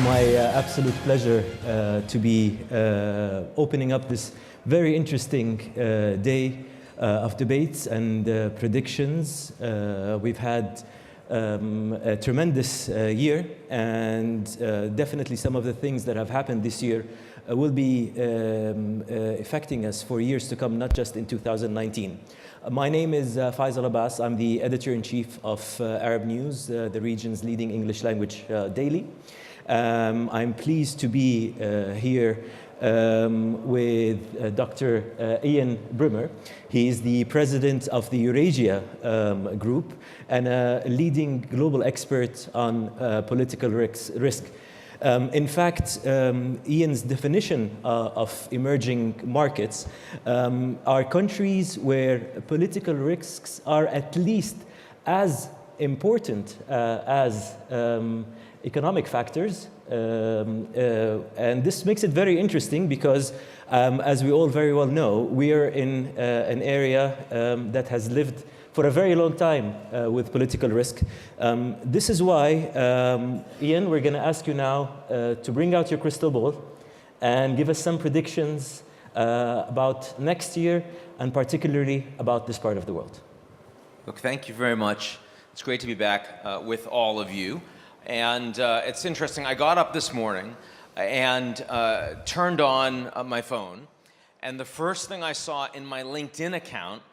my absolute pleasure to be opening up this very interesting day of debates and predictions. We've had a tremendous year, and definitely some of the things that have happened this year will be affecting us for years to come, not just in 2019. My name is Faisal Abbas. I'm the editor-in-chief of Arab News, the region's leading English language daily. I'm pleased to be here with Dr. Ian Bremmer. He is the president of the Eurasia group and a leading global expert on political risk. In fact, Ian's definition of emerging markets are countries where political risks are at least as important as economic factors. And this makes it very interesting because, as we all very well know, we are in an area that has lived for a very long time with political risk. This is why, Ian, we're going to ask you now to bring out your crystal ball and give us some predictions about next year and particularly about this part of the world. Look, thank you very much. It's great to be back with all of you. And it's interesting, I got up this morning and turned on my phone, and the first thing I saw in my LinkedIn account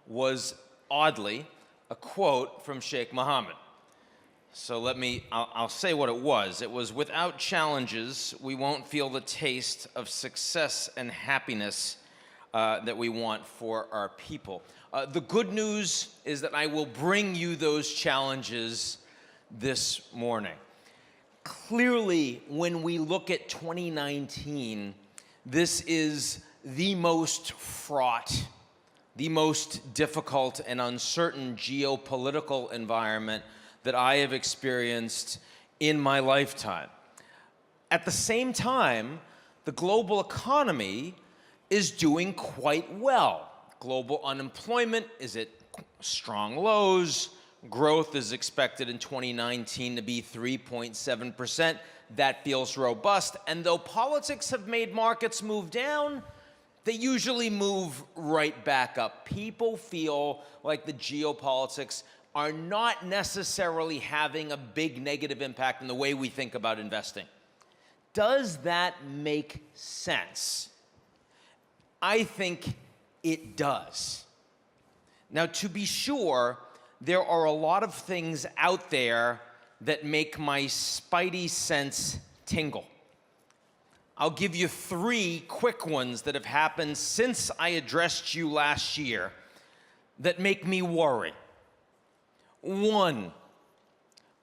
was, oddly, a quote from Sheikh Mohammed. So I'll say what it was. It was, "Without challenges, we won't feel the taste of success and happiness that we want for our people." The good news is that I will bring you those challenges this morning. Clearly, when we look at 2019, this is the most fraught, the most difficult and uncertain geopolitical environment that I have experienced in my lifetime. At the same time, the global economy is doing quite well. Global unemployment is at strong lows. Growth is expected in 2019 to be 3.7%. That feels robust. And though politics have made markets move down, they usually move right back up. People feel like the geopolitics are not necessarily having a big negative impact in the way we think about investing. Does that make sense? I think it does. Now, to be sure, there are a lot of things out there that make my spidey sense tingle. I'll give you three quick ones that have happened since I addressed you last year that make me worry. One,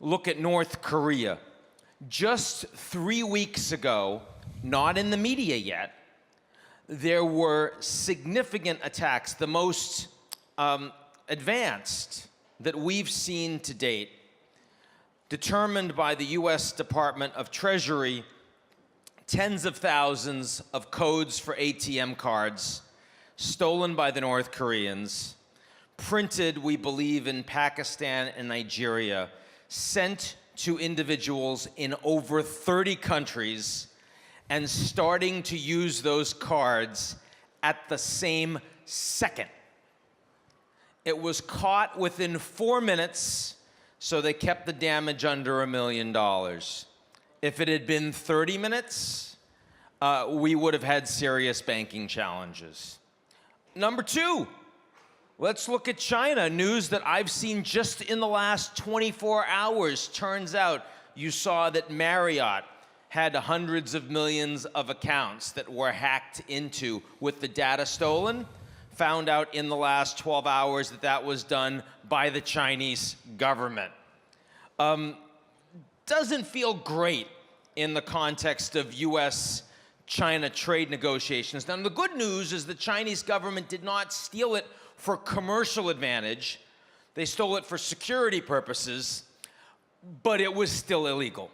look at North Korea. Just 3 weeks ago, not in the media yet, there were significant attacks, the most advanced that we've seen to date, determined by the US Department of Treasury, tens of thousands of codes for ATM cards stolen by the North Koreans, printed, we believe, in Pakistan and Nigeria, sent to individuals in over 30 countries, and starting to use those cards at the same second. It was caught within 4 minutes, so they kept the damage under $1 million. If it had been 30 minutes, we would have had serious banking challenges. Number two, let's look at China. News that I've seen just in the last 24 hours. Turns out you saw that Marriott had hundreds of millions of accounts that were hacked into with the data stolen. Found out in the last 12 hours that that was done by the Chinese government. Doesn't feel great in the context of US-China trade negotiations. Now, the good news is the Chinese government did not steal it for commercial advantage. They stole it for security purposes, but it was still illegal.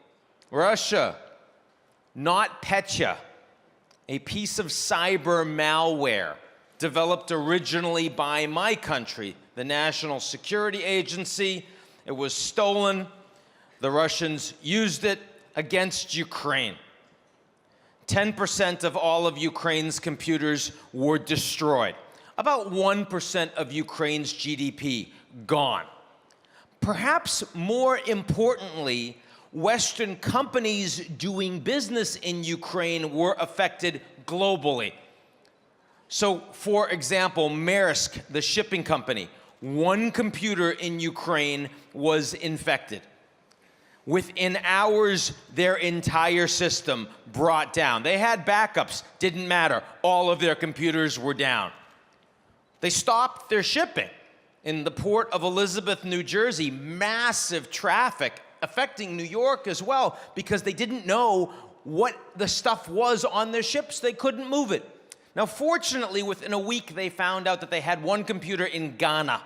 Russia, NotPetya, a piece of cyber malware developed originally by my country, the National Security Agency. It was stolen. The Russians used it against Ukraine. 10% of all of Ukraine's computers were destroyed. About 1% of Ukraine's GDP gone. Perhaps more importantly, Western companies doing business in Ukraine were affected globally. So, for example, Maersk, the shipping company, one computer in Ukraine was infected. Within hours, their entire system brought down. They had backups, didn't matter. All of their computers were down. They stopped their shipping. In the port of Elizabeth, New Jersey, massive traffic affecting New York as well because they didn't know what the stuff was on their ships. They couldn't move it. Now, fortunately, within a week, they found out that they had one computer in Ghana.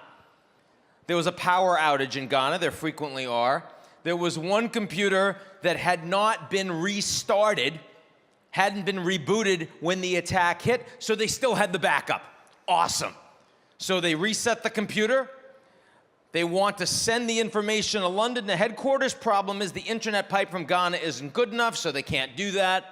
There was a power outage in Ghana. There frequently are. There was one computer that had not been restarted, hadn't been rebooted when the attack hit, so they still had the backup. Awesome. So they reset the computer. They want to send the information to London. The headquarters problem is the internet pipe from Ghana isn't good enough, so they can't do that.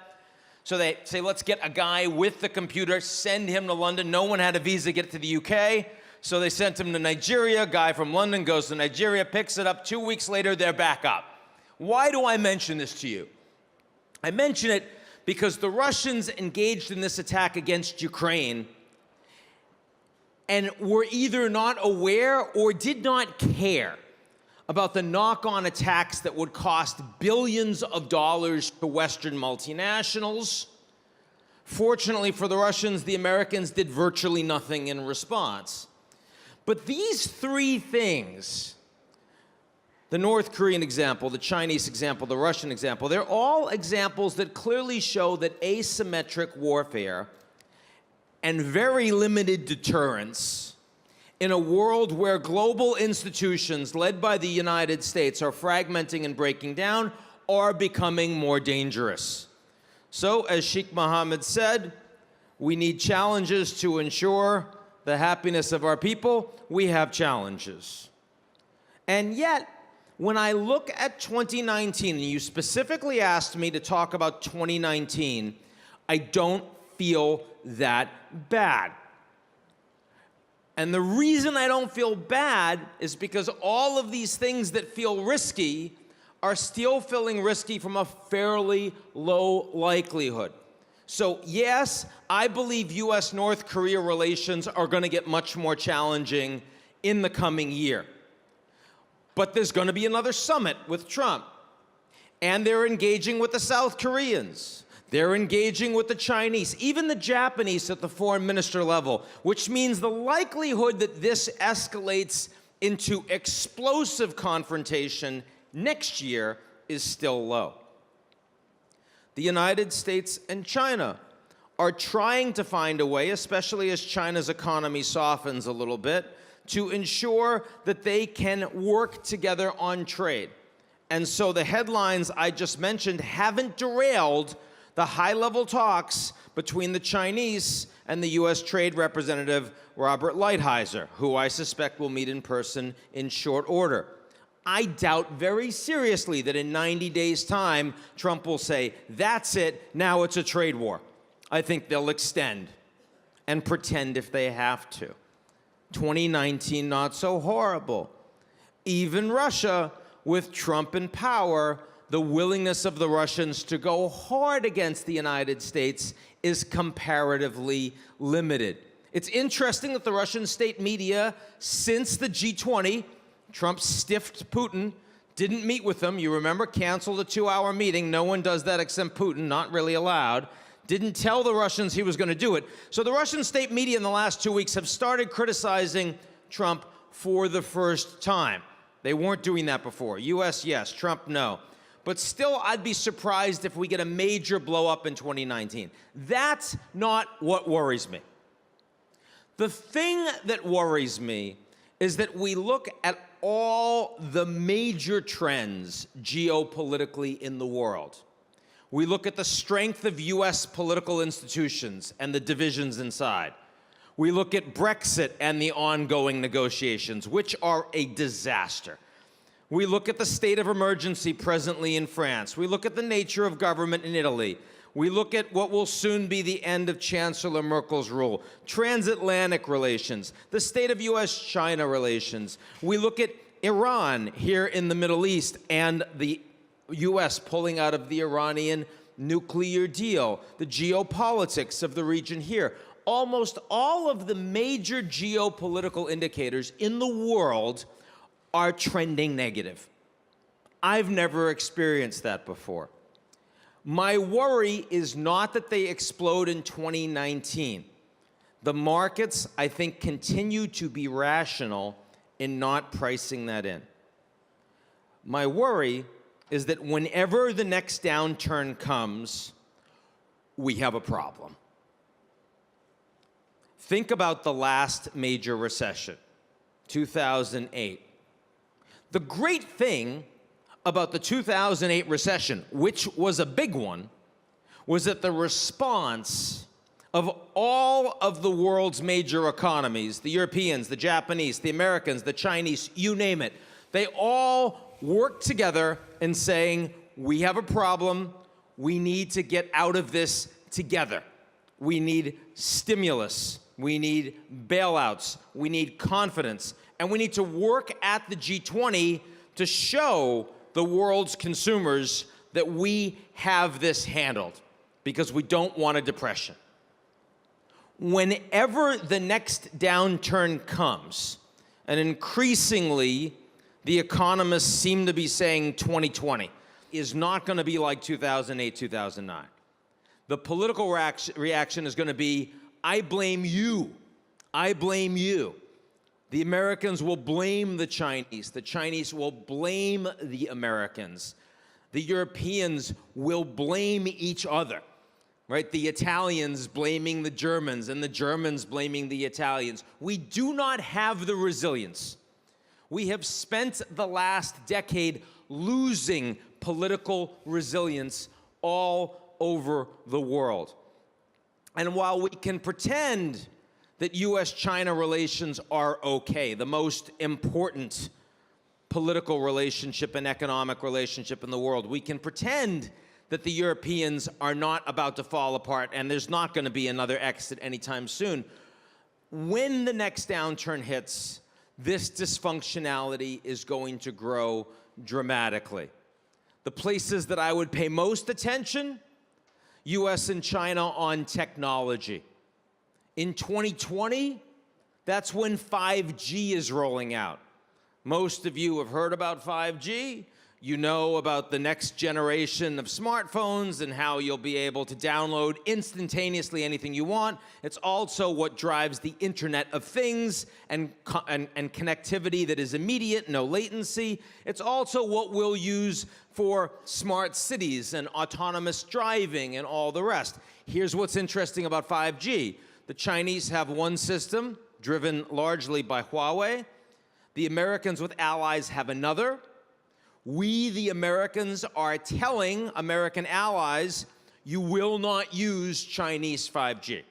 So they say, let's get a guy with the computer, send him to London. No one had a visa to get to the UK, so they sent him to Nigeria. A guy from London goes to Nigeria, picks it up. 2 weeks later, they're back up. Why do I mention this to you? I mention it because the Russians engaged in this attack against Ukraine and were either not aware or did not care about the knock-on attacks that would cost billions of dollars to Western multinationals. Fortunately for the Russians, the Americans did virtually nothing in response. But these three things, the North Korean example, the Chinese example, the Russian example, they're all examples that clearly show that asymmetric warfare and very limited deterrence in a world where global institutions led by the United States are fragmenting and breaking down are becoming more dangerous. So, as Sheikh Mohammed said, we need challenges to ensure the happiness of our people. We have challenges. And yet, when I look at 2019, and you specifically asked me to talk about 2019, I don't feel that bad. And the reason I don't feel bad is because all of these things that feel risky are still feeling risky from a fairly low likelihood. So yes, I believe US-North Korea relations are going to get much more challenging in the coming year. But there's going to be another summit with Trump. And they're engaging with the South Koreans. They're engaging with the Chinese, even the Japanese at the foreign minister level, which means the likelihood that this escalates into explosive confrontation next year is still low. The United States and China are trying to find a way, especially as China's economy softens a little bit, to ensure that they can work together on trade. And so the headlines I just mentioned haven't derailed the high-level talks between the Chinese and the U.S. Trade Representative Robert Lighthizer, who I suspect will meet in person in short order. I doubt very seriously that in 90 days' time, Trump will say, that's it, now it's a trade war. I think they'll extend and pretend if they have to. 2019, not so horrible. Even Russia, with Trump in power, the willingness of the Russians to go hard against the United States is comparatively limited. It's interesting that the Russian state media, since the G20, Trump stiffed Putin, didn't meet with him. You remember, canceled a 2-hour meeting. No one does that except Putin, not really allowed. Didn't tell the Russians he was going to do it. So the Russian state media in the last 2 weeks have started criticizing Trump for the first time. They weren't doing that before. US, yes. Trump, no. But still, I'd be surprised if we get a major blow-up in 2019. That's not what worries me. The thing that worries me is that we look at all the major trends geopolitically in the world. We look at the strength of US political institutions and the divisions inside. We look at Brexit and the ongoing negotiations, which are a disaster. We look at the state of emergency presently in France. We look at the nature of government in Italy. We look at what will soon be the end of Chancellor Merkel's rule, transatlantic relations, the state of US-China relations. We look at Iran here in the Middle East and the US pulling out of the Iranian nuclear deal, the geopolitics of the region here. Almost all of the major geopolitical indicators in the world are trending negative. I've never experienced that before. My worry is not that they explode in 2019. The markets, I think, continue to be rational in not pricing that in. My worry is that whenever the next downturn comes, we have a problem. Think about the last major recession, 2008. The great thing about the 2008 recession, which was a big one, was that the response of all of the world's major economies, the Europeans, the Japanese, the Americans, the Chinese, you name it, they all worked together in saying, we have a problem, we need to get out of this together. We need stimulus, we need bailouts, we need confidence, and we need to work at the G20 to show the world's consumers that we have this handled, because we don't want a depression. Whenever the next downturn comes, and increasingly the economists seem to be saying 2020 is not going to be like 2008, 2009. The political reaction is going to be, I blame you. I blame you. The Americans will blame the Chinese will blame the Americans. The Europeans will blame each other, right? The Italians blaming the Germans and the Germans blaming the Italians. We do not have the resilience. We have spent the last decade losing political resilience all over the world. And while we can pretend that US-China relations are okay, the most important political relationship and economic relationship in the world, we can pretend that the Europeans are not about to fall apart and there's not going to be another exit anytime soon. When the next downturn hits, this dysfunctionality is going to grow dramatically. The places that I would pay most attention, US and China on technology. In 2020, that's when 5G is rolling out. Most of you have heard about 5G. You know about the next generation of smartphones and how you'll be able to download instantaneously anything you want. It's also what drives the Internet of Things and connectivity that is immediate, no latency. It's also what we'll use for smart cities and autonomous driving and all the rest. Here's what's interesting about 5G. The Chinese have one system, driven largely by Huawei. The Americans with allies have another. We, the Americans, are telling American allies, you will not use Chinese 5G.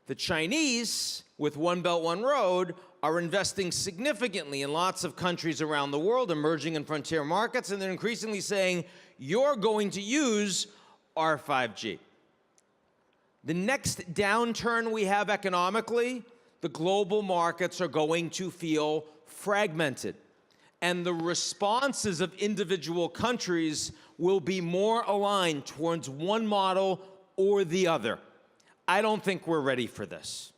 The Chinese, with One Belt, One Road, are investing significantly in lots of countries around the world, emerging and frontier markets, and they're increasingly saying, you're going to use our 5G. The next downturn we have economically, the global markets are going to feel fragmented. And the responses of individual countries will be more aligned towards one model or the other. I don't think we're ready for this.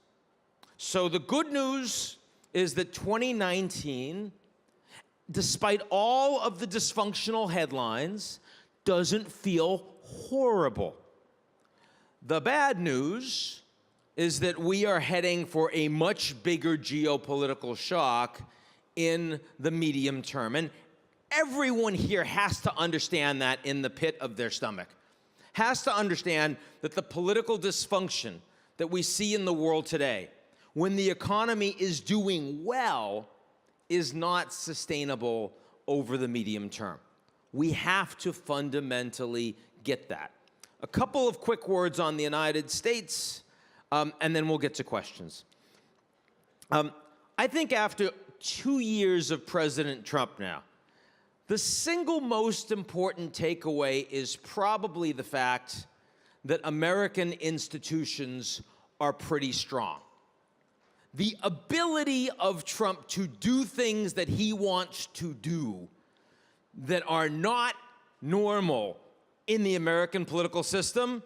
So the good news is that 2019, despite all of the dysfunctional headlines, doesn't feel horrible. The bad news is that we are heading for a much bigger geopolitical shock in the medium term. And everyone here has to understand that in the pit of their stomach. Has to understand that the political dysfunction that we see in the world today, when the economy is doing well, is not sustainable over the medium term. We have to fundamentally get that. A couple of quick words on the United States, and then we'll get to questions. I think after 2 years of President Trump now, The single most important takeaway is probably the fact that American institutions are pretty strong. The ability of Trump to do things that he wants to do that are not normal in the American political system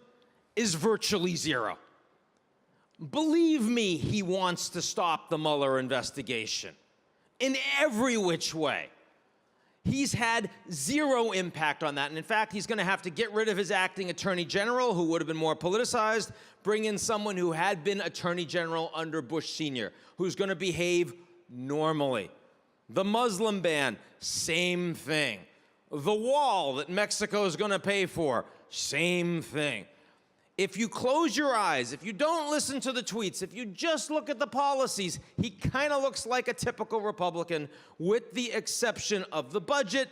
is virtually zero. Believe me, he wants to stop the Mueller investigation in every which way. He's had zero impact on that. And in fact, he's going to have to get rid of his acting attorney general, who would have been more politicized, bring in someone who had been attorney general under Bush Sr., who's going to behave normally. The Muslim ban, same thing. The wall that Mexico is going to pay for, same thing. If you close your eyes, if you don't listen to the tweets, if you just look at the policies, he kind of looks like a typical Republican, with the exception of the budget,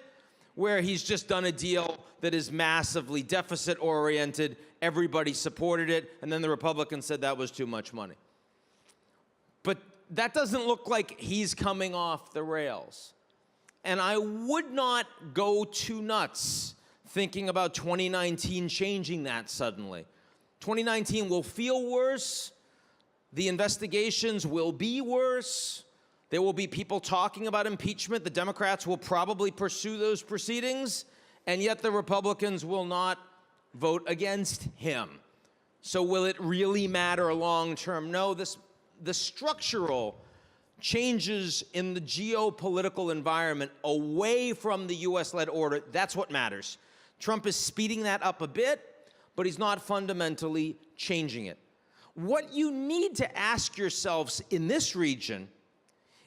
where he's just done a deal that is massively deficit-oriented. Everybody supported it, and then the Republicans said that was too much money. But that doesn't look like he's coming off the rails. And I would not go too nuts thinking about 2019 changing that suddenly. 2019 will feel worse. The investigations will be worse. There will be people talking about impeachment. The Democrats will probably pursue those proceedings, and yet the Republicans will not vote against him. So will it really matter long term? No, the structural changes in the geopolitical environment away from the US-led order, that's what matters. Trump is speeding that up a bit, but he's not fundamentally changing it. What you need to ask yourselves in this region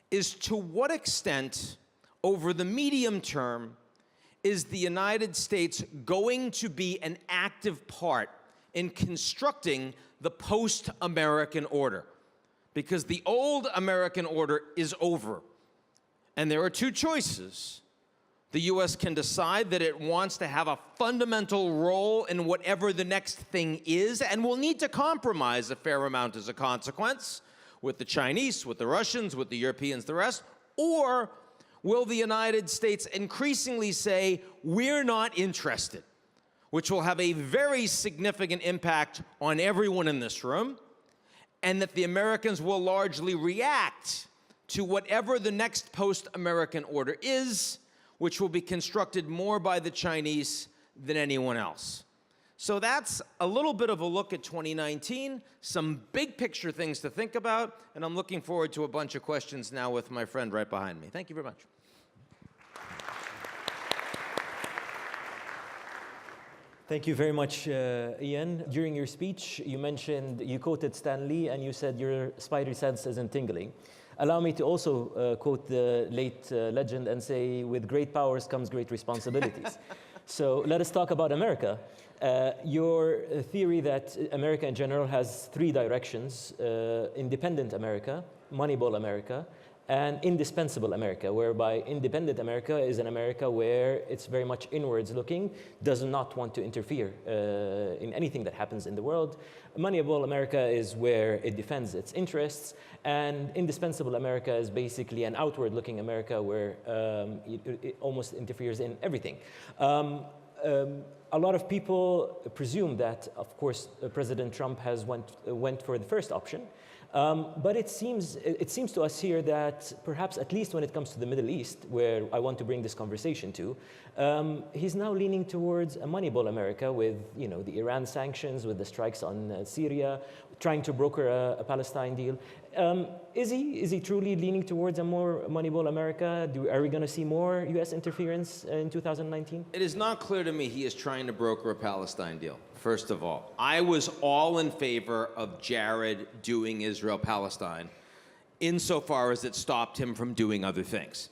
is, to what extent, over the medium term, is the United States going to be an active part in constructing the post-American order? Because the old American order is over. And there are two choices. The US can decide that it wants to have a fundamental role in whatever the next thing is, and will need to compromise a fair amount as a consequence with the Chinese, with the Russians, with the Europeans, the rest. Or will the United States increasingly say, we're not interested, which will have a very significant impact on everyone in this room, and that the Americans will largely react to whatever the next post-American order is, which will be constructed more by the Chinese than anyone else. So that's a little bit of a look at 2019, some big picture things to think about, and I'm looking forward to a bunch of questions now with my friend right behind me. Thank you very much. Thank you very much, Ian. During your speech, you quoted Stan Lee, and you said your spidey sense isn't tingling. Allow me to also quote the late legend and say, with great powers comes great responsibilities. So let us talk about America. Your theory that America in general has three directions: independent America, Moneyball America, and indispensable America, whereby independent America is an America where it's very much inwards looking, does not want to interfere in anything that happens in the world. Moneyball America is where it defends its interests, and indispensable America is basically an outward looking America where it almost interferes in everything. A lot of people presume that, of course, President Trump has went for the first option. But it seems to us here that perhaps, at least when it comes to the Middle East, where I want to bring this conversation to, he's now leaning towards a Moneyball America with, the Iran sanctions, with the strikes on Syria, trying to broker a Palestine deal. Is he truly leaning towards a more Moneyball America? Are we going to see more U.S. interference in 2019? It is not clear to me he is trying to broker a Palestine deal, first of all. I was all in favor of Jared doing Israel-Palestine, insofar as it stopped him from doing other things.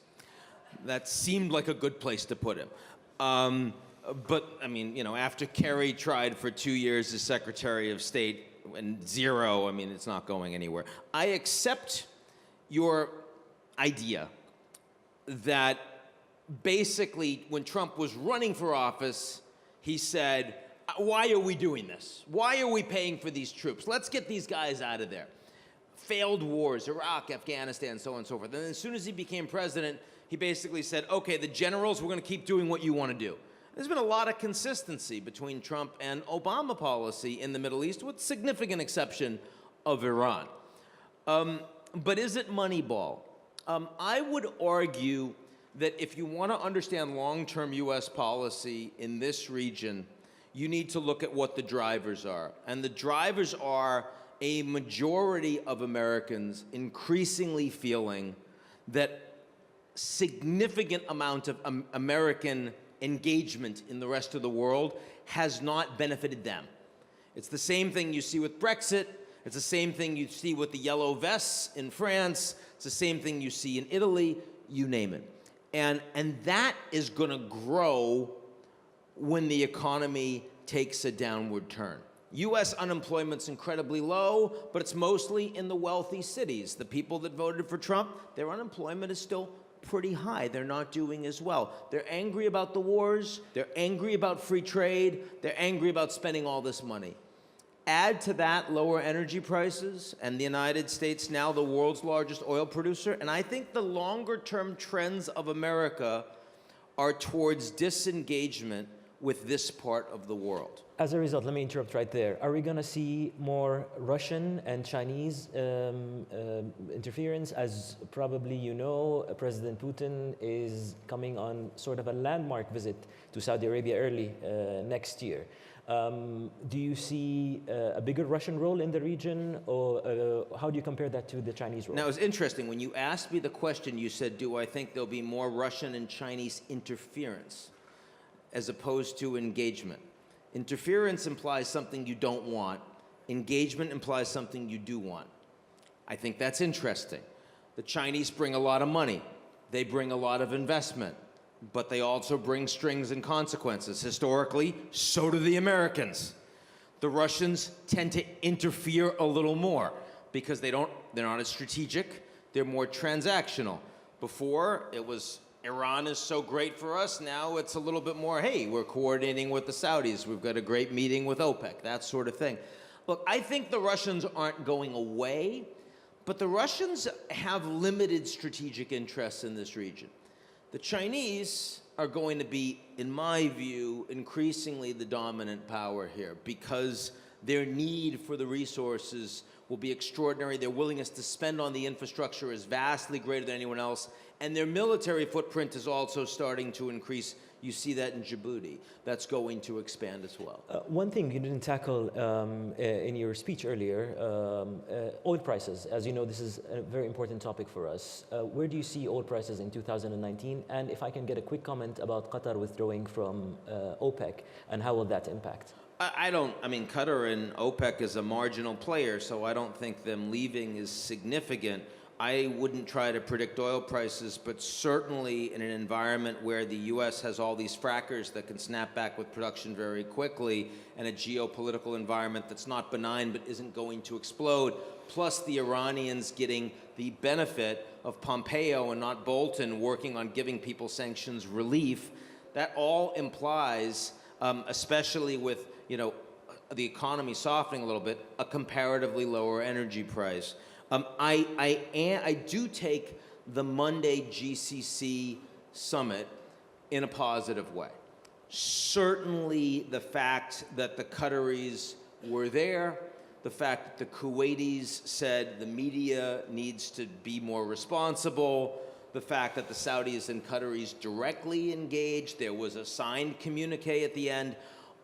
That seemed like a good place to put him. But, after Kerry tried for 2 years as Secretary of State, and zero, it's not going anywhere. I accept your idea that basically when Trump was running for office, he said, why are we doing this? Why are we paying for these troops? Let's get these guys out of there. Failed wars, Iraq, Afghanistan, so on and so forth. And as soon as he became president, he basically said, okay, the generals, we're going to keep doing what you want to do. There's been a lot of consistency between Trump and Obama policy in the Middle East, with significant exception of Iran. But is it Moneyball? I would argue that if you want to understand long-term U.S. policy in this region, you need to look at what the drivers are. And the drivers are a majority of Americans increasingly feeling that significant amount of American engagement in the rest of the world has not benefited them. It's the same thing you see with Brexit. It's the same thing you see with the yellow vests in France. It's the same thing you see in Italy, you name it. And that is going to grow when the economy takes a downward turn. U.S. unemployment's incredibly low, but it's mostly in the wealthy cities. The people that voted for Trump, their unemployment is still pretty high. They're not doing as well. They're angry about the wars. They're angry about free trade. They're angry about spending all this money. Add to that lower energy prices, and the United States now the world's largest oil producer, and I think the longer-term trends of America are towards disengagement with this part of the world. As a result, let me interrupt right there. Are we going to see more Russian and Chinese interference? As probably you know, President Putin is coming on sort of a landmark visit to Saudi Arabia early next year. Do you see a bigger Russian role in the region, or how do you compare that to the Chinese role? Now, it's interesting. When you asked me the question, you said, do I think there'll be more Russian and Chinese interference as opposed to engagement? Interference implies something you don't want. Engagement implies something you do want. I think that's interesting. The Chinese bring a lot of money. They bring a lot of investment. But they also bring strings and consequences. Historically, so do the Americans. The Russians tend to interfere a little more because they're not as strategic, they're more transactional. Before, it was Iran is so great for us, now it's a little bit more, hey, we're coordinating with the Saudis, we've got a great meeting with OPEC, that sort of thing. Look, I think the Russians aren't going away, but the Russians have limited strategic interests in this region. The Chinese are going to be, in my view, increasingly the dominant power here because their need for the resources will be extraordinary. Their willingness to spend on the infrastructure is vastly greater than anyone else. And their military footprint is also starting to increase. You see that in Djibouti. That's going to expand as well. One thing you didn't tackle in your speech earlier, oil prices. As you know, this is a very important topic for us. Where do you see oil prices in 2019? And if I can get a quick comment about Qatar withdrawing from OPEC, and how will that impact? I mean, Qatar and OPEC is a marginal player, so I don't think them leaving is significant. I wouldn't try to predict oil prices, but certainly in an environment where the U.S. has all these frackers that can snap back with production very quickly, and a geopolitical environment that's not benign but isn't going to explode, plus the Iranians getting the benefit of Pompeo and not Bolton working on giving people sanctions relief, that all implies, especially with the economy softening a little bit, a comparatively lower energy price. I do take the Monday GCC summit in a positive way. Certainly the fact that the Qataris were there, the fact that the Kuwaitis said the media needs to be more responsible, the fact that the Saudis and Qataris directly engaged, there was a signed communique at the end,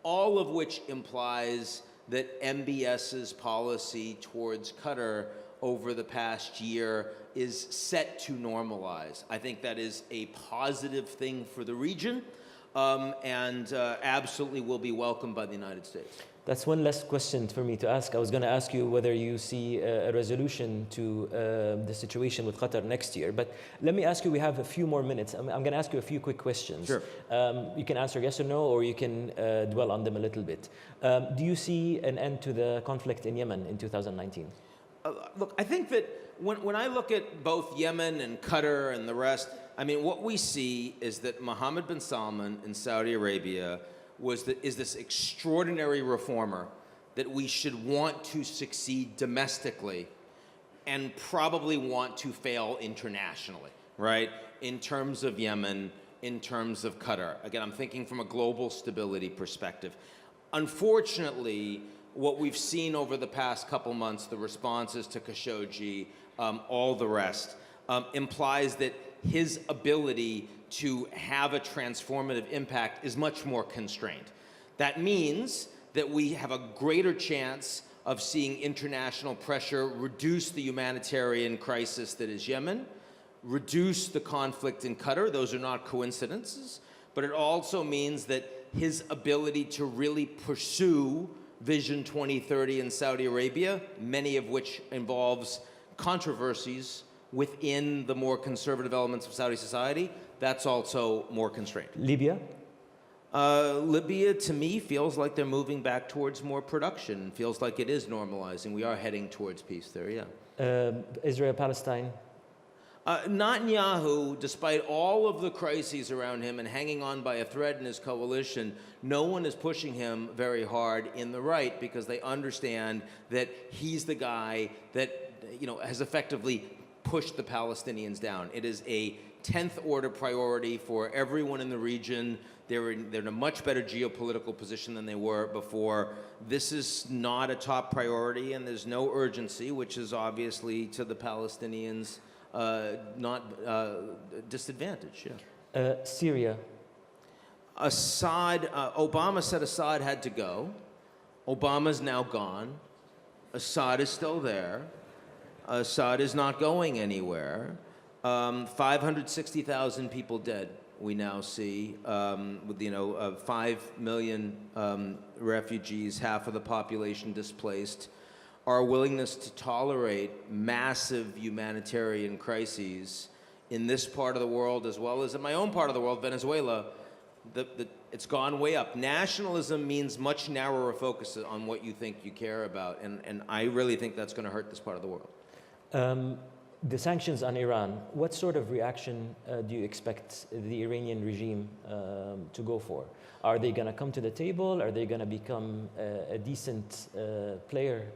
all of which implies that MBS's policy towards Qatar over the past year is set to normalize. I think that is a positive thing for the region and absolutely will be welcomed by the United States. That's one last question for me to ask. I was going to ask you whether you see a resolution to the situation with Qatar next year. But let me ask you, we have a few more minutes. I'm going to ask you a few quick questions. Sure. You can answer yes or no, or you can dwell on them a little bit. Do you see an end to the conflict in Yemen in 2019? Look, I think that when I look at both Yemen and Qatar and the rest, I mean, what we see is that Mohammed bin Salman in Saudi Arabia is this extraordinary reformer that we should want to succeed domestically and probably want to fail internationally, right? In terms of Yemen, in terms of Qatar. Again, I'm thinking from a global stability perspective. Unfortunately, what we've seen over the past couple months, the responses to Khashoggi, all the rest, implies that his ability to have a transformative impact is much more constrained. That means that we have a greater chance of seeing international pressure reduce the humanitarian crisis that is Yemen, reduce the conflict in Qatar. Those are not coincidences. But it also means that his ability to really pursue Vision 2030 in Saudi Arabia, many of which involves controversies within the more conservative elements of Saudi society, that's also more constrained. Libya? Libya, to me, feels like they're moving back towards more production. Feels like it is normalizing. We are heading towards peace there, yeah. Israel, Palestine? Netanyahu, despite all of the crises around him and hanging on by a thread in his coalition, no one is pushing him very hard in the right because they understand that he's the guy that, you know, has effectively pushed the Palestinians down. It is a 10th order priority for everyone in the region. They're in a much better geopolitical position than they were before. This is not a top priority, and there's no urgency, which is obviously to the Palestinians not disadvantage. Yeah. Syria? Assad, Obama said Assad had to go. Obama's now gone. Assad is still there. Assad is not going anywhere. 560,000 people dead, we now see, with 5 million refugees, half of the population displaced. Our willingness to tolerate massive humanitarian crises in this part of the world, as well as in my own part of the world, Venezuela, it's gone way up. Nationalism means much narrower focus on what you think you care about, and I really think that's going to hurt this part of the world. The sanctions on Iran, what sort of reaction do you expect the Iranian regime to go for? Are they going to come to the table? Are they going to become a decent player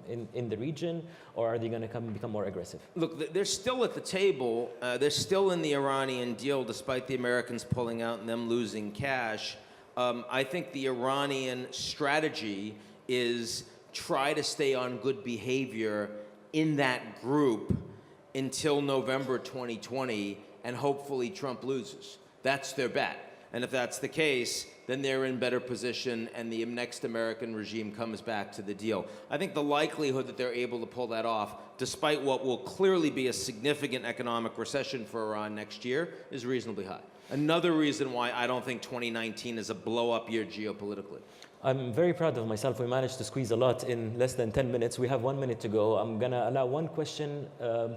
in the region? Or are they going to become more aggressive? Look, they're still at the table. They're still in the Iranian deal, despite the Americans pulling out and them losing cash. I think the Iranian strategy is try to stay on good behavior in that group until November 2020, and hopefully Trump loses. That's their bet. And if that's the case, then they're in better position and the next American regime comes back to the deal. I think the likelihood that they're able to pull that off, despite what will clearly be a significant economic recession for Iran next year, is reasonably high. Another reason why I don't think 2019 is a blow-up year geopolitically. I'm very proud of myself. We managed to squeeze a lot in less than 10 minutes. We have 1 minute to go. I'm going to allow one question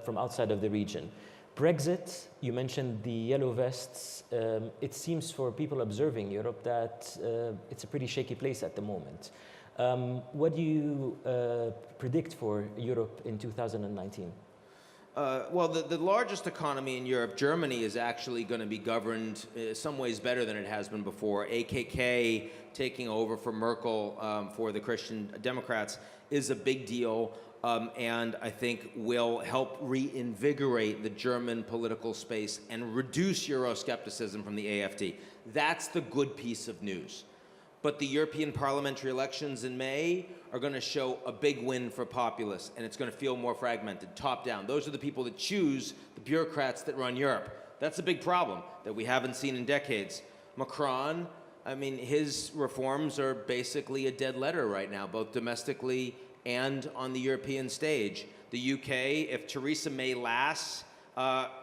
from outside of the region. Brexit, you mentioned the yellow vests. It seems for people observing Europe that it's a pretty shaky place at the moment. What do you predict for Europe in 2019? Well, the largest economy in Europe, Germany, is actually going to be governed in some ways better than it has been before. AKK taking over for Merkel for the Christian Democrats is a big deal, and I think will help reinvigorate the German political space and reduce Euroscepticism from the AfD. That's the good piece of news. But the European parliamentary elections in May are going to show a big win for populists, and it's going to feel more fragmented, top down. Those are the people that choose the bureaucrats that run Europe. That's a big problem that we haven't seen in decades. Macron, I mean, his reforms are basically a dead letter right now, both domestically and on the European stage. The UK, if Theresa May lasts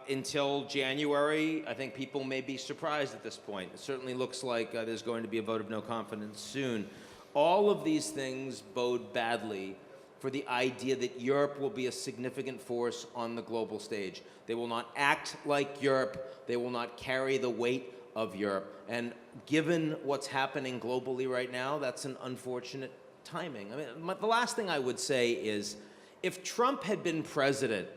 until January, I think people may be surprised at this point. It certainly looks like there's going to be a vote of no confidence soon. All of these things bode badly for the idea that Europe will be a significant force on the global stage. They will not act like Europe. They will not carry the weight of Europe. And given what's happening globally right now, that's an unfortunate timing. I mean, the last thing I would say is, if Trump had been president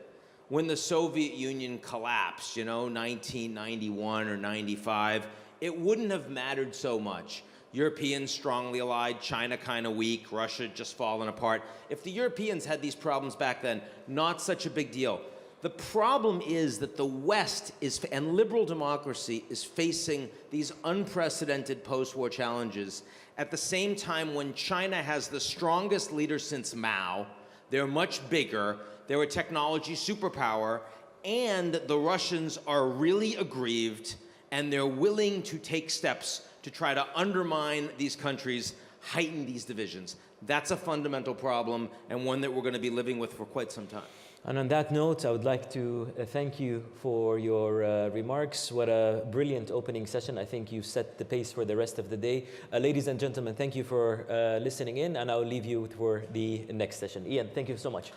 when the Soviet Union collapsed, 1991 or 95, it wouldn't have mattered so much. Europeans strongly allied, China kind of weak, Russia just fallen apart. If the Europeans had these problems back then, not such a big deal. The problem is that the West and liberal democracy is facing these unprecedented post-war challenges at the same time when China has the strongest leader since Mao. They're much bigger, they're a technology superpower, and the Russians are really aggrieved, and they're willing to take steps to try to undermine these countries, heighten these divisions. That's a fundamental problem, and one that we're going to be living with for quite some time. And on that note, I would like to thank you for your remarks. What a brilliant opening session. I think you set the pace for the rest of the day. Ladies and gentlemen, thank you for listening in, and I'll leave you for the next session. Ian, thank you so much.